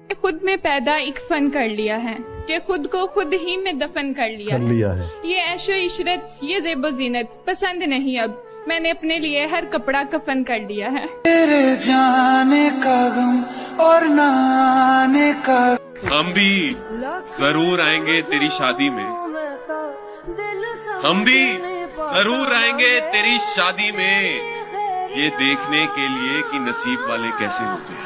खुद में पैदा एक फन कर लिया है कि खुद को खुद ही में दफन कर लिया है। ये ऐशो इशरत, ये ज़ेबो ज़ीनत पसंद नहीं अब। मैंने अपने लिए हर कपड़ा कफन कर लिया है। तेरे जाने का गम और ना आने का। हम भी जरूर आएंगे तेरी शादी में, हम भी जरूर आएंगे तेरी शादी में, ये देखने के लिए कि नसीब वाले कैसे होते हैं।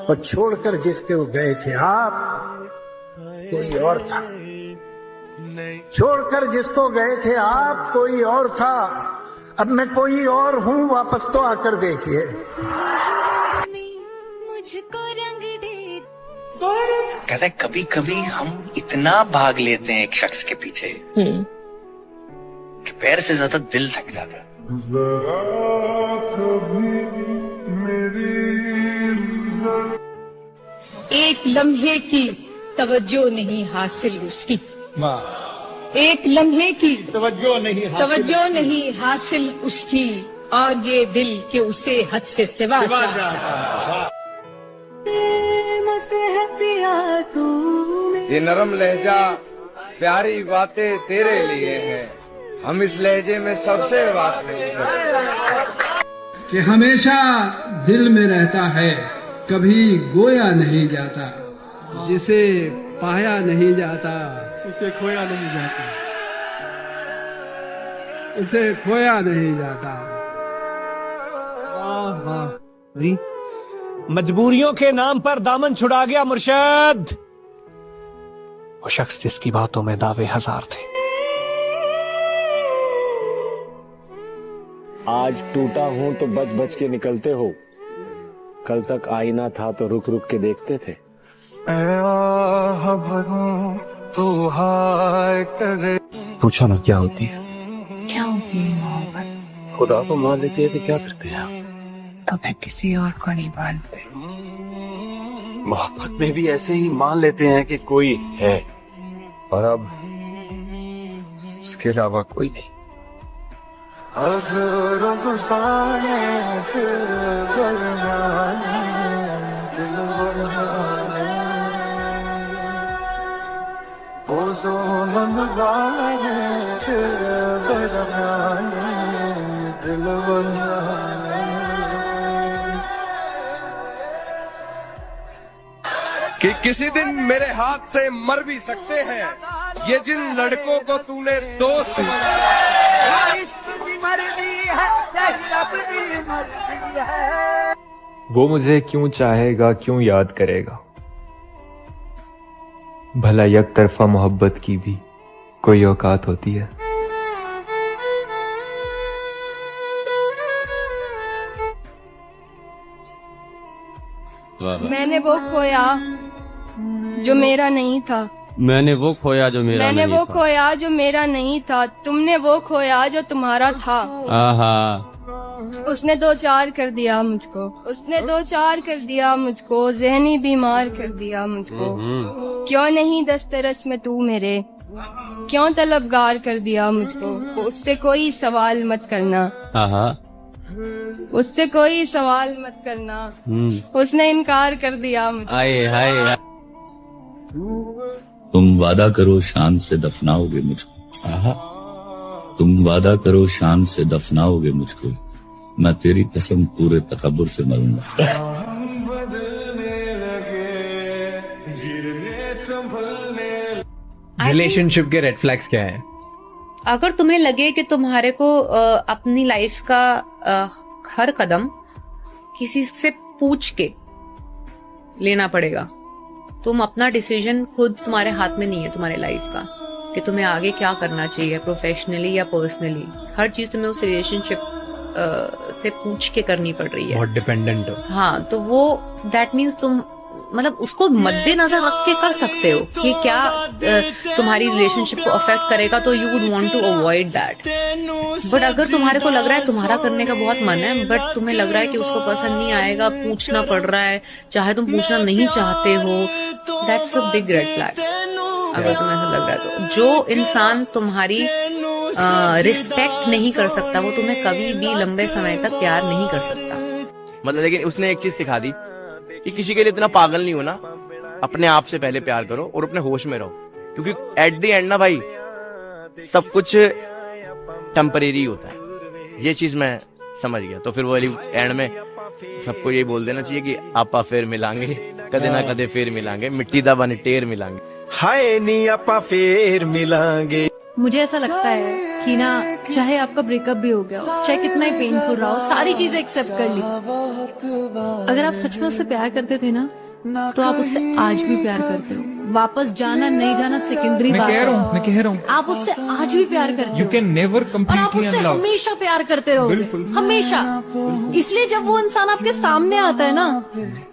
और छोड़कर जिसके वो गए थे आप, कोई और था। छोड़कर जिसको गए थे आप, कोई और था। अब मैं कोई और हूँ, वापस तो आकर देखिए। कहते हैं कभी कभी हम इतना भाग लेते हैं एक शख्स के पीछे कि पैर से ज्यादा दिल थक जाता है। एक लम्हे की तवज्जो नहीं हासिल उसकी, एक लम्हे की तवज्जो नहीं हासिल उसकी, और ये दिल के उसे हद से सिवा ये नरम लहजा प्यारी बातें तेरे लिए है, हम इस लहजे में सबसे बात नहीं करते। कि हमेशा दिल में रहता है, कभी गोया नहीं जाता। जिसे पाया नहीं जाता उसे खोया नहीं जाता, उसे खोया नहीं जाता। वाह वाह जी, मजबूरियों के नाम पर दामन छुड़ा गया मुर्शद। वो शख्स जिसकी बातों में दावे हजार थे, आज टूटा हूं तो बच बच के निकलते हो, कल तक आईना था तो रुक रुक के देखते थे। पूछो ना क्या होती है? क्या होती है मोहब्बत? खुदा को मान लेते हैं तो क्या करते हैं? तो फिर किसी और को नहीं मानते। मोहब्बत में भी ऐसे ही मान लेते हैं कि कोई है, और अब उसके अलावा कोई नहीं। कि किसी दिन मेरे हाथ से मर भी सकते हैं ये जिन लड़कों को तूने दोस्त वो मुझे क्यों चाहेगा, क्यों याद करेगा? भला एक तरफा मोहब्बत की भी कोई औकात होती है? मैंने वो खोया जो मेरा नहीं था, मैंने वो खोया जो मेरा मैंने नहीं वो था। खोया जो मेरा नहीं था, तुमने वो खोया जो तुम्हारा था। आहा, उसने दो चार कर दिया मुझको, उसने दो चार कर दिया मुझको, जहनी बीमार कर दिया मुझको। क्यों नहीं दस्तरस में तू मेरे, क्यों तलबगार कर दिया मुझको। उससे कोई सवाल मत करना, आहा, उससे कोई सवाल मत करना, उसने इनकार कर दिया मुझको। आए हाय। तुम वादा करो शान से दफनाओगे मुझको, तुम वादा करो शान से दफनाओगे मुझको, मैं तेरी कसम पूरे तकब्बुर से मरूंगा। रिलेशनशिप के रेड फ्लैग्स क्या है? अगर तुम्हें लगे कि तुम्हारे को अपनी लाइफ का हर कदम किसी से पूछ के लेना पड़ेगा, तुम अपना डिसीजन खुद, तुम्हारे हाथ में नहीं है तुम्हारे लाइफ का कि तुम्हें आगे क्या करना चाहिए, प्रोफेशनली या पर्सनली। हर चीज तुम्हें उस रिलेशनशिप से पूछ के करनी पड़ रही है, बहुत डिपेंडेंट हो। हाँ, तो वो दैट मीन्स तुम मतलब उसको मद्देनजर रख के कर सकते हो कि क्या तुम्हारी रिलेशनशिप को अफेक्ट करेगा, तो you would want to avoid that. But अगर तुम्हारे को लग रहा है तुम्हारा करने का बहुत मन है, बट तुम्हें लग रहा है कि उसको पसंद नहीं आएगा, पूछना पड़ रहा है, चाहे तुम पूछना नहीं चाहते हो, that's a big red flag. अगर तुम्हें ऐसा लग रहा है तो जो इंसान तुम्हारी रिस्पेक्ट नहीं कर सकता, वो तुम्हें कभी भी लंबे समय तक प्यार नहीं कर सकता। मतलब लेकिन उसने एक चीज सिखा दी कि किसी के लिए इतना पागल नहीं होना, अपने आप से पहले प्यार करो और अपने होश में रहो, क्योंकि एट द एंड ना भाई सब कुछ टेम्परेरी होता है। ये चीज मैं समझ गया। तो फिर वो एंड में सबको ये बोल देना चाहिए कि आपा फिर मिलांगे, कदे ना कदे फिर मिलांगे, मिट्टी दा बन टेर मिलांगे, हाय नी आपा फिर मिलांगे। मुझे ऐसा लगता है कि ना, चाहे आपका ब्रेकअप भी हो गया हो, चाहे कितना ही पेनफुल रहा हो, सारी चीजें एक्सेप्ट कर ली, अगर आप सच में उससे प्यार करते थे ना, तो आप उससे आज भी प्यार करते हो। वापस जाना नहीं जाना सेकेंडरी बात है। मैं कह रहा हूँ आप उससे आज भी प्यार करते हो। यू कैन नेवर और आप कंप्लीटली उससे अनलव। हमेशा प्यार करते रहोगे, हमेशा। इसलिए जब वो इंसान आपके सामने आता है ना,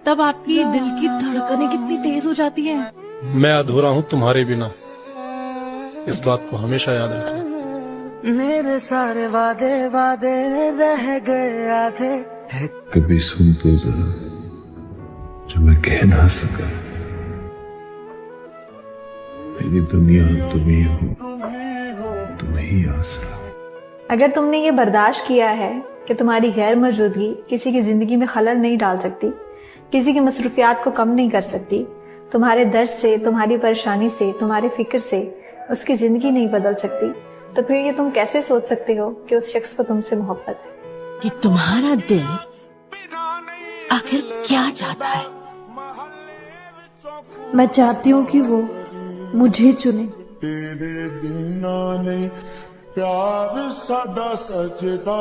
तब आपकी दिल की धड़कनें कितनी तेज हो जाती है। मैं अधूरा हूँ तुम्हारे बिना, इस बात को हमेशा याद रखना। मेरे सारे वादे वादे रह गए आधे। कभी सुन तो जरा जो मैं कह ना सका, मेरी दुनिया तुम्ही हो, तुम ही आसरा। अगर तुमने ये बर्दाश्त किया है कि तुम्हारी गैर मौजूदगी किसी की जिंदगी में खलल नहीं डाल सकती, किसी की मसरूफियात को कम नहीं कर सकती, तुम्हारे दर्द से, तुम्हारी परेशानी से, तुम्हारे फिक्र से उसकी जिंदगी नहीं बदल सकती, तो फिर ये तुम कैसे सोच सकते हो कि उस शख्स को तुमसे मोहब्बत है? कि तुम्हारा दिल आखिर क्या चाहता है? मैं चाहती हूँ कि वो मुझे चुने। तेरे बिना नहीं प्यार साडा सजदा,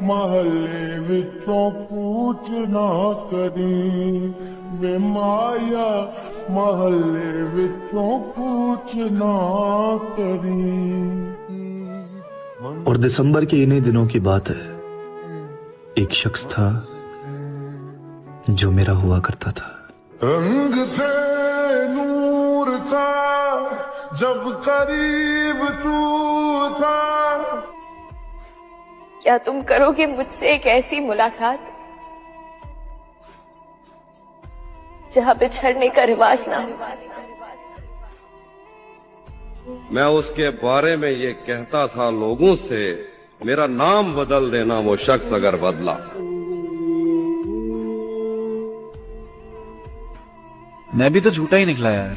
महल्ले विचों पूछ ना करी वे माया, महल्ले विचों पूछ ना करी। और दिसंबर के इन्हीं दिनों की बात है, एक शख्स था जो मेरा हुआ करता था। रंग थे नूर था जब करीब तू था। क्या तुम करोगे मुझसे एक ऐसी मुलाकात जहां बिछड़ने का रिवाज ना हो? मैं उसके बारे में ये कहता था लोगों से, मेरा नाम बदल देना वो शख्स अगर बदला। मैं भी तो झूठा ही निकला यार,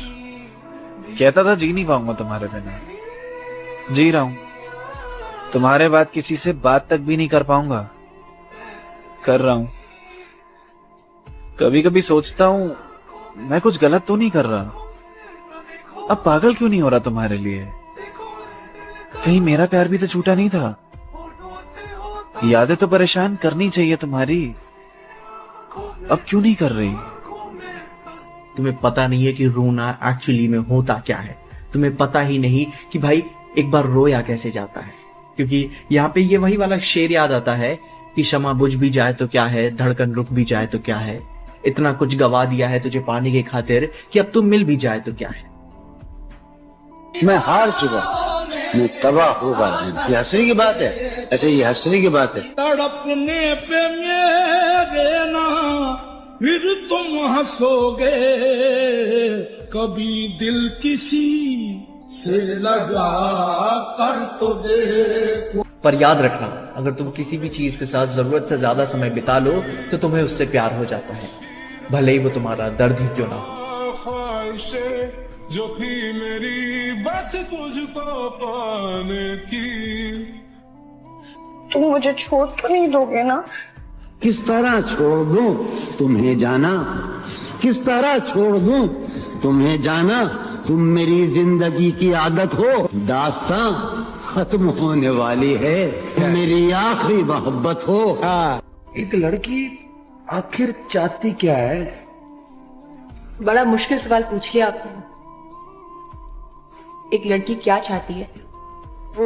कहता था जी नहीं पाऊंगा तुम्हारे बिना, जी रहा हूं। तुम्हारे बाद किसी से बात तक भी नहीं कर पाऊंगा, कर रहा हूं। कभी कभी सोचता हूं मैं कुछ गलत तो नहीं कर रहा, अब पागल क्यों नहीं हो रहा तुम्हारे लिए? कहीं मेरा प्यार भी तो झूठा नहीं था? यादें तो परेशान करनी चाहिए तुम्हारी, अब क्यों नहीं कर रही? तुम्हें पता नहीं है कि रोना एक्चुअली में होता क्या है। तुम्हें पता ही नहीं कि भाई एक बार रोया कैसे जाता है, क्योंकि यहाँ पे ये वही वाला शेर याद आता है कि शमा बुझ भी जाए तो क्या है, धड़कन रुक भी जाए तो क्या है, इतना कुछ गवा दिया है तुझे पाने की खातिर कि अब तुम मिल भी जाए तो क्या है। मैं हार चुका, मैं तबाह होगा। ये हंसने की बात है? ऐसे ये हंसने की बात है? तड़पने पे मेरे ना फिर तुम हंसोगे, कभी दिल किसी से लगा कर तो देखो। पर याद रखना, अगर तुम किसी भी चीज के साथ जरूरत से ज्यादा समय बिता लो तो तुम्हें उससे प्यार हो जाता है, भले ही वो तुम्हारा दर्द ही क्यों ना हो। ख्वाहिशें जो थी मेरी बस तुझको पाने की। तुम मुझे छोड़ तो नहीं दोगे ना? किस तरह छोड़ दूं तुम्हें जाना, किस तरह छोड़ दूं तुम्हें जाना। तुम मेरी जिंदगी की आदत हो, दास्तां खत्म होने वाली है, तुम मेरी आखिरी मोहब्बत हो। एक लड़की आखिर चाहती क्या है? बड़ा मुश्किल सवाल पूछ लिया आपने। एक लड़की क्या चाहती है,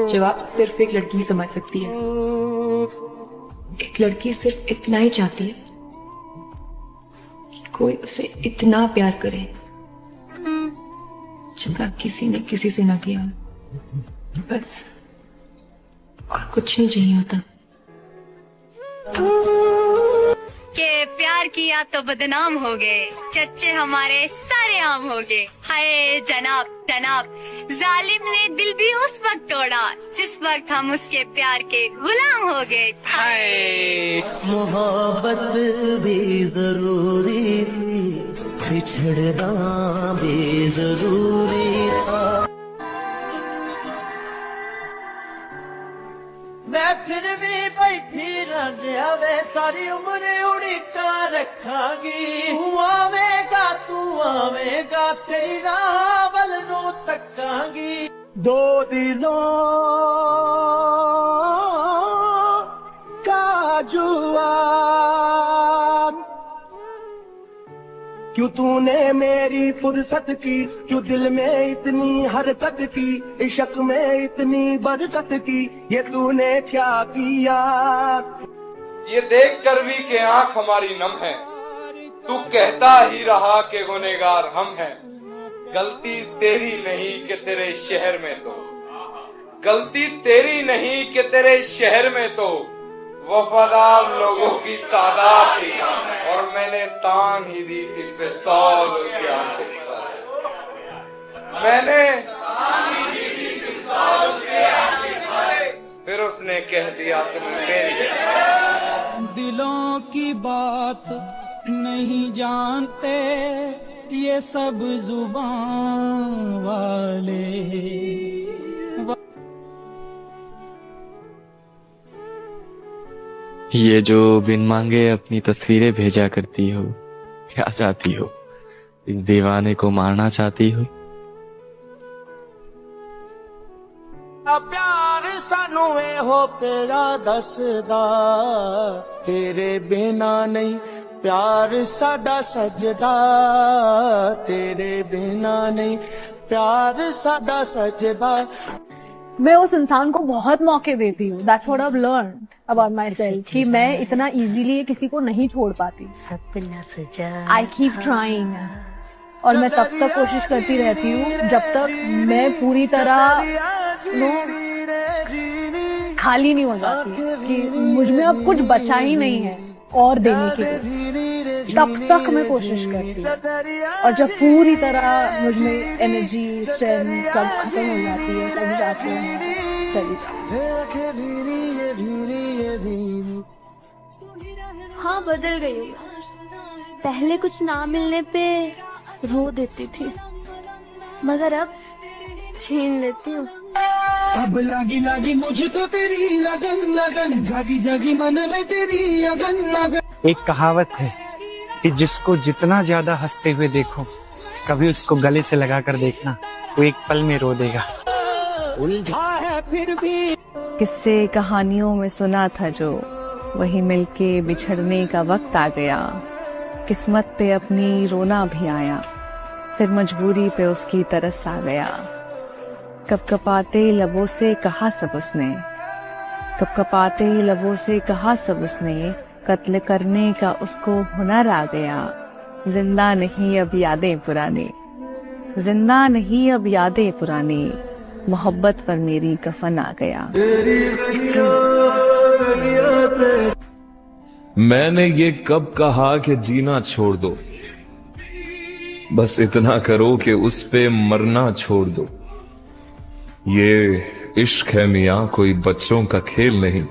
जवाब सिर्फ एक लड़की ही समझ सकती है। एक लड़की सिर्फ इतना ही चाहती है कि कोई उसे इतना प्यार करे जितना किसी ने किसी से ना किया, बस, और कुछ नहीं चाहिए होता। के प्यार किया तो बदनाम हो गए, चच्चे हमारे सारे आम हो गए। हाय जनाब जनाब, जालिम ने दिल भी उस वक्त तोड़ा जिस वक्त हम उसके प्यार के गुलाम हो गए। मोहब्बत भी जरूरी थी, बिछड़ना भी जरूरी था। मैं फिर भी बैठी रह वे सारी उम्र उड़ीका रखांगी। तू आवेगा तेरी राह वल नू तकांगी। दो दिलों का जुआ, क्यों तूने मेरी फुर्सत की, क्यों दिल में इतनी हरकत की, इश्क में इतनी बरकत की, ये तूने क्या किया। ये देख कर भी के आंख हमारी नम है, तू कहता ही रहा कि गुनहगार हम हैं। गलती तेरी नहीं कि तेरे शहर में तो, गलती तेरी नहीं कि तेरे शहर में तो वफादार लोगों की तादाद थी, और मैंने तान ही दी थी पिस्तौल उसके आशिक पर। मैंने तान ही दी थी पिस्तौल उसके आशिक पर, फिर उसने कह दिया तुम मेरी। दिलों की बात नहीं जानते ये सब जुबान वाले। ये जो बिन मांगे अपनी तस्वीरें भेजा करती हो, क्या चाहती हो? इस दीवाने को मारना चाहती हो? प्यार सानू हो पेरा दसदा, तेरे बिना नहीं प्यार साडा सजदा, तेरे बिना नहीं प्यार साडा सजदा। मैं उस इंसान को बहुत मौके देती हूँ। That's what I've learned about myself, कि मैं इतना इजीली किसी को नहीं छोड़ पाती। I keep trying, और मैं तब तक कोशिश करती रहती हूँ जब तक मैं पूरी तरह खाली नहीं हो जाती कि मुझ में अब कुछ बचा ही नहीं है और देने के लिए। तब तक मैं कोशिश करती हूँ, और जब पूरी तरह मुझ में एनर्जी, स्ट्रेंथ सब खत्म हो जाती है, तब जाती है चली जाती। हाँ, बदल गई हूँ। पहले कुछ ना मिलने पे रो देती थी, मगर अब छीन लेती हूँ। अब लागी मुझे तो तेरी लगन लगन, जागी जागी मन में तेरी लगन लगन। एक कहावत है कि जिसको जितना ज्यादा हंसते हुए देखो, कभी उसको गले से लगाकर देखना, वो एक पल में रो देगा। उलझा है फिर भी किस्से कहानियों में सुना था जो, वही मिलके बिछड़ने का वक्त आ गया। किस्मत पे अपनी रोना भी आया, फिर मजबूरी पे उसकी तरस आ गया। कपकपाते लबों से कहा सब उसने, कपकपाते लबों से कहा सब उसने, कत्ल करने का उसको हुनर आ गया। जिंदा नहीं अब यादें पुरानी, जिंदा नहीं अब यादें पुरानी, मोहब्बत पर मेरी कफन आ गया। मैंने ये कब कहा कि जीना छोड़ दो, बस इतना करो कि उस पे मरना छोड़ दो। ये इश्क है मियाँ, कोई बच्चों का खेल नहीं,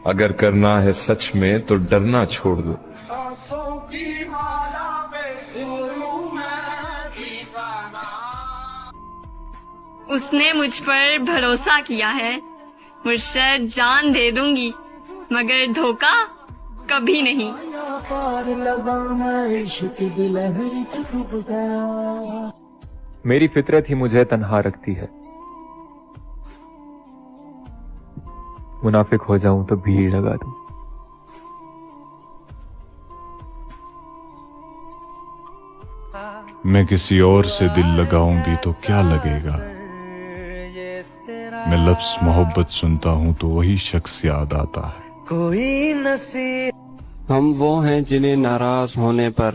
अगर करना है सच में तो डरना छोड़ दो। उसने मुझ पर भरोसा किया है, मुर्शद जान दे दूंगी, मगर धोखा कभी नहीं। मेरी फितरत ही मुझे तन्हा रखती है, मुनाफिक हो जाऊं तो भीड़ लगा दूं। मैं किसी और से दिल लगाऊंगी तो क्या लगेगा, मैं लफ्ज़ मोहब्बत सुनता हूं तो वही शख्स याद आता है। कोई नसीब हम वो हैं जिन्हें नाराज होने पर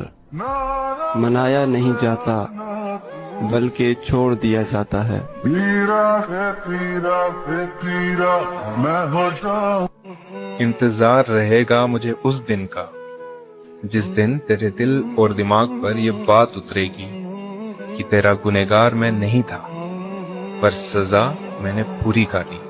मनाया नहीं जाता, बल्कि छोड़ दिया जाता है। मैं हो जाऊं। इंतजार रहेगा मुझे उस दिन का, जिस दिन तेरे दिल और दिमाग पर ये बात उतरेगी कि तेरा गुनहगार मैं नहीं था, पर सजा मैंने पूरी काटी।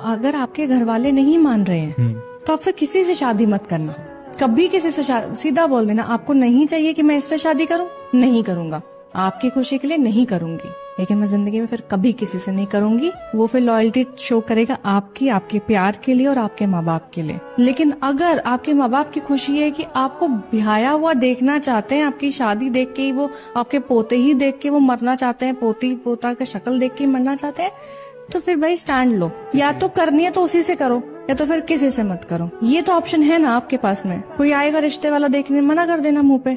अगर आपके घर वाले नहीं मान रहे हैं तो आप फिर किसी से शादी मत करना। कभी किसी से सीधा बोल देना, आपको नहीं चाहिए कि मैं इससे शादी करूं, नहीं करूंगा, आपकी खुशी के लिए नहीं करूंगी, लेकिन मैं जिंदगी में फिर कभी किसी से नहीं करूंगी। वो फिर लॉयल्टी शो करेगा आपके प्यार के लिए और आपके माँ बाप के लिए। लेकिन अगर आपके माँ बाप की खुशी है कि आपको ब्याया हुआ देखना चाहते हैं, आपकी शादी देख के ही वो, आपके पोते ही देख के वो मरना चाहते हैं, पोती पोता का शक्ल देख के मरना चाहते हैं, तो फिर भाई स्टैंड लो। या तो करनी है तो उसी से करो, या तो फिर किसी से मत करो। ये तो ऑप्शन है ना आपके पास में। कोई आएगा रिश्ते वाला देखने, मना कर देना मुंह पे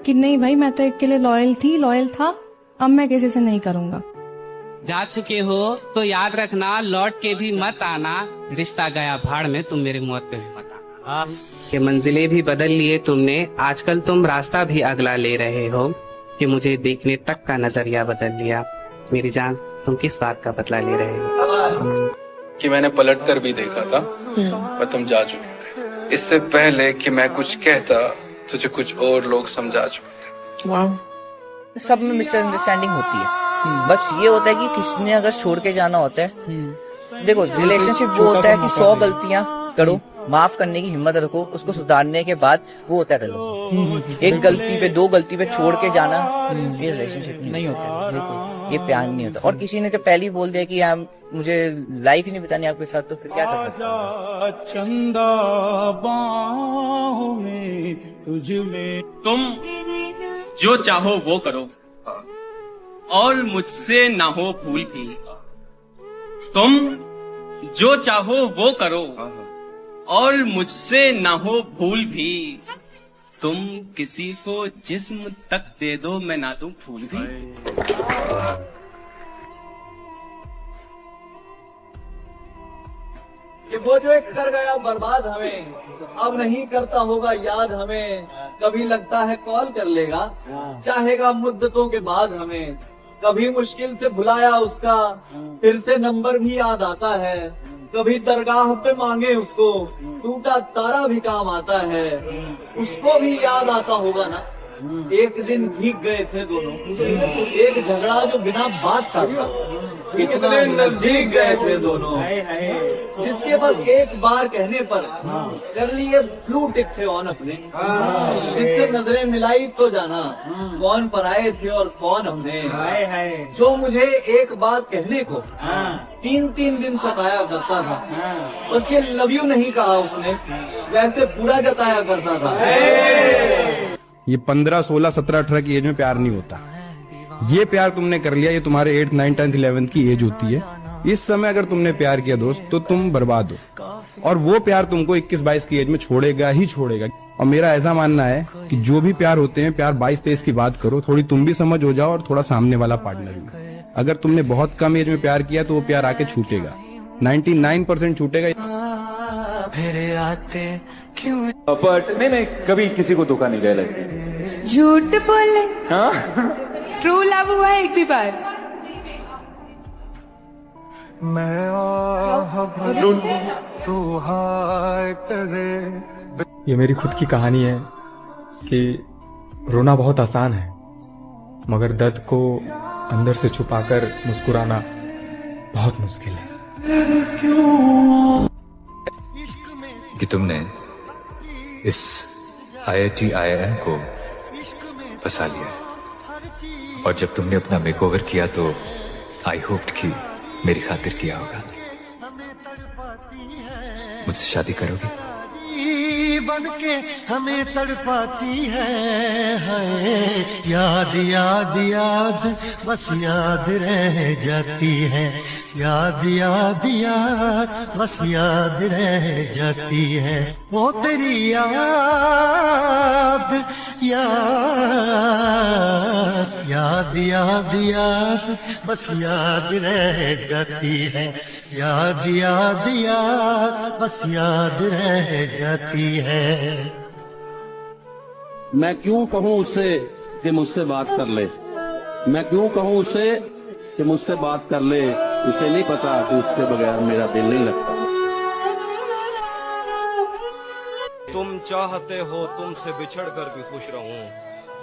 कि नहीं भाई मैं तो एक के लिए लॉयल था, अब मैं किसी से नहीं करूंगा। जा चुके हो तो याद रखना, लौट के भी मत आना, रिश्ता गया भाड़ में, तुम मेरे मौत पे भी मत आना। ये मंजिलें भी बदल लिए तुमने, आजकल तुम रास्ता भी अगला ले रहे हो, कि मुझे देखने तक का नजरिया बदल लिया। मेरी जान, तुम किस बात का बदला ले रहे हो? कि मैंने पलट कर भी देखा था पर तुम जा चुके थे। इससे पहले कि मैं कुछ कहता तुझे कुछ और लोग समझा चुके थे। वाह। सब में मिसअंडरस्टैंडिंग होती है, बस ये होता है कि किसने अगर छोड़ के जाना होता है। देखो रिलेशनशिप वो होता है कि 100 गलतियां करो, माफ करने की हिम्मत रखो, उसको सुधारने के बाद वो होता है एक गलती पे 2 गलती पे छोड़ के जाना, ये रिलेशनशिप नहीं होता, ये प्यार नहीं होता। और किसी ने तो पहले ही बोल दिया कि यार मुझे लाइफ ही नहीं बितानी आपके साथ, तो फिर क्या कर सकते हैं? चंदा बाहों में तुझ में। तुम जो चाहो वो करो और मुझसे ना हो भूल भी। तुम जो चाहो वो करो और मुझसे ना हो भूल भी। तुम किसी को जिस्म तक दे दो, मैं ना दूं फूल भी। ये वो जो एक कर गया बर्बाद हमें, अब नहीं करता होगा याद हमें। कभी लगता है कॉल कर लेगा, चाहेगा मुद्दतों के बाद हमें। कभी मुश्किल से बुलाया उसका, फिर से नंबर भी याद आता है। कभी दरगाह पे मांगे उसको, टूटा तारा भी काम आता है। उसको भी याद आता होगा ना, एक दिन भीग गए थे दोनों, एक झगड़ा जो बिना बात का था, कितना नजदीक गए थे दोनों। जिसके बस एक बार कहने पर कर लिए ब्लू टिक थे ऑन अपने। जिससे नजरें मिलाई तो जाना कौन पराए थे और कौन अपने। जो मुझे एक बात कहने को 3-3 दिन सताया करता था, बस ये लव यू नहीं कहा उसने, वैसे बुरा जताया करता था। ये 15, 16, 17, 18 की एज में प्यार नहीं होता। ये प्यार तुमने कर लिया, ये तुम्हारे 8, 9, 10, 11 की एज होती है। इस समय अगर तुमने प्यार किया दोस्त, तो तुम बर्बाद हो, और वो प्यार तुमको 21, 22 की एज में छोड़ेगा ही छोड़ेगा। और मेरा ऐसा मानना है कि जो भी प्यार होते हैं, प्यार 22, 23 की बात करो, थोड़ी तुम भी समझ हो जाओ और थोड़ा सामने वाला पार्टनर भी। अगर तुमने बहुत कम एज में प्यार किया तो वो प्यार आके छूटेगा, 99% छूटेगा। फिर आते क्यों? बट नहीं, कभी किसी को धोखा नहीं दिया लगता। झूठ बोले, ट्रू लव हुआ है एक भी बार? मैं तू हाय करे। ये मेरी खुद की कहानी है कि रोना बहुत आसान है, मगर दर्द को अंदर से छुपाकर मुस्कुराना बहुत मुश्किल है। कि तुमने इस IIT IIM को बसा लिया, और जब तुमने अपना मेकओवर किया तो आई होप्ड कि मेरी खातिर किया होगा। मुझसे शादी करोगे? बन के हमें तड़पाती है, याद याद याद बस याद रह जाती है। याद याद याद बस याद रह जाती है। वो तेरी याद याद याद याद याद बस याद रह जाती है। याद याद याद बस याद रह जाती है। मैं क्यों कहूँ उससे कि मुझसे बात कर ले, मैं क्यों कहूँ उससे कि मुझसे बात कर ले। उसे नहीं पता कि उसके बगैर मेरा दिल नहीं लगता। तुम चाहते हो तुमसे बिछड़ कर भी खुश रहूं,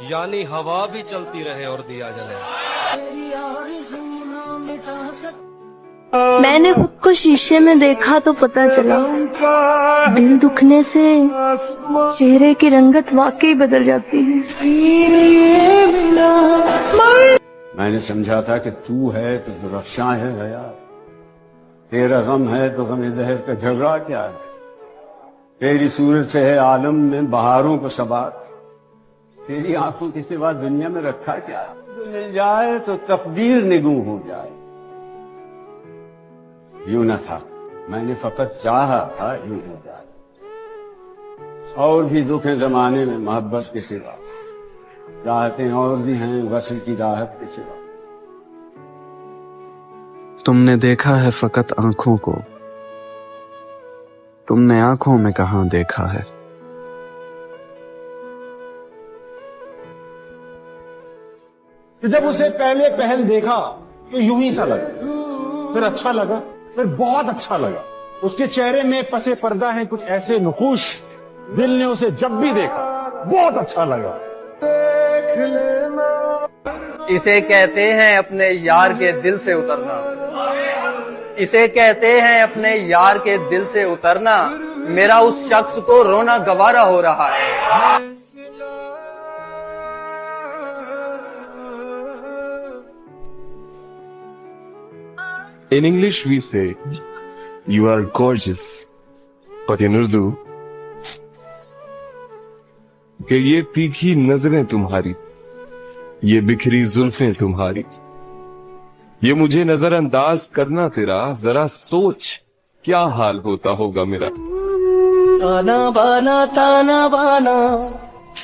यानी हवा भी चलती रहे और दिया जले। मैंने खुद को शीशे में देखा तो पता चला दिल दुखने से चेहरे की रंगत वाकई बदल जाती है। मैंने समझा था कि तू है तो रक्षा है हया, तेरा गम है तो गम दहर का झगड़ा क्या है, तेरी सूरत से है आलम में बहारों को सबात, तेरी आंखों के सिवा दुनिया में रखा क्या है, जो मिल जाए तो तकदीर निगूं हो जाए। यूं न था, मैंने फकत चाहा था यूं हो जाए। और भी दुख है जमाने में मोहब्बत के सिवा, राहतें और भी हैं वस्ल की राहत के सिवा। तुमने देखा है फकत आंखों को, तुमने आंखों में कहां देखा है। जब उसे पहले पहल देखा तो यूं ही सा लगा, फिर अच्छा लगा, फिर बहुत अच्छा लगा। उसके चेहरे में पसे पर्दा है कुछ ऐसे नुखूश, दिल ने उसे जब भी देखा बहुत अच्छा लगा। इसे कहते हैं अपने यार के दिल से उतरना, इसे कहते हैं अपने यार के दिल से उतरना, मेरा उस शख्स को रोना गवारा हो रहा है। In English we say, you are gorgeous. But in Urdu, कि ये तीखी नजरें तुम्हारी, ये बिखरी जुल्फें तुम्हारी, ये मुझे नजरअंदाज करना तेरा, जरा सोच क्या हाल होता होगा मेरा। ताना बाना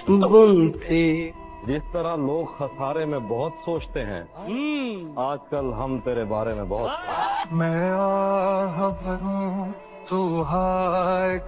बुनते। जिस तरह लोग खसारे में बहुत सोचते हैं, आजकल हम तेरे बारे में बहुत। मैं आह भरूं तू हाय